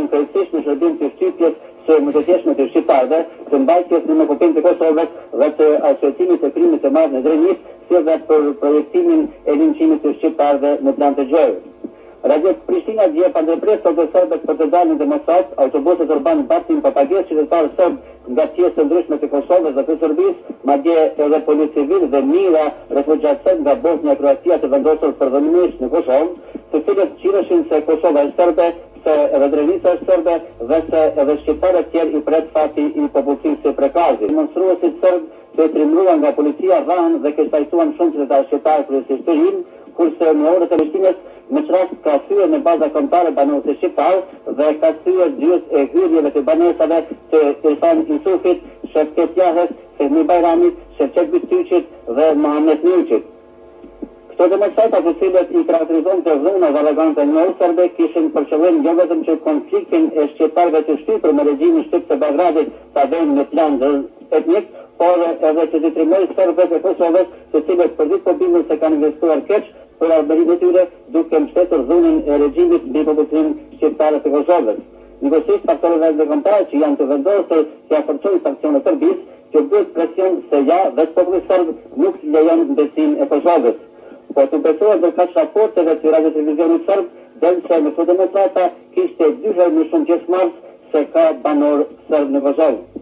përdoren krejtësisht në shërbim të shtypjes së mëteteshme të shqiptarëve, të mbajtjes në okupim të Kosovës dhe të arsyetimit të krimit të madh në Drenis, si dhe për projektimin e linçimit të shqiptarëve në plan të gjerë. Radio Prishtina dje pa ndërpres sot të serbët për të dalë në demonstrat, autobuset urban batin pa pagesë qytetarë serb nga pjesë të ndryshme të Kosovës dhe të Serbisë, madje edhe policia civil dhe mijëra refugjatë serb nga Bosnia e Kroacia të vendosur përdorimisht në Kosovë, të cilët qireshin se Kosova është serbe, se edhe Drenica është serbe dhe se edhe shqiptarët tjerë i pret fati i popullsisë së prekazit. Demonstruesit serb të trimruan nga policia rran dhe kësajtuan shumë qytetarë shqiptarë kryesisht të rinj, kurse në orët e Prishtinës në çrast ka thyer në baza kombëtare banorëve shqiptarë dhe ka thyer gjys e hyrjeve të banesave të Irfan Isufit, Shefket Jahes, Fehmi Bajramit, Shevçet Bystyqit dhe Mohamet Niçit. Këto demonstrata të cilët i karakterizon të dhuna dhe elegante në serbe kishin për qëllim jo vetëm që konfliktin e shqiptarëve të shtypur me regjimin shtyp të Beogradit ta vënë në plan etnik, por edhe që të trimojnë serbët e Kosovës, të cilët për ditë po bindën se kanë investuar keq për arbërinë e tyre, duke mbështetur dhunën e regjimit mbi popullsinë shqiptare të Kosovës. Njëkohësisht faktorëve ndërkombëtar që janë të vendosur që forcojnë sanksionet serbisë, që bëhet presion se ja vetë populli serb nuk lejon mbesimin e Kosovës. Po të besohet dhe kaq raporteve të radio televizionit serb, del se në këtë demonstrata kishte 2 herë më shumë pjesëmarrës se ka banor serb në Kosovë.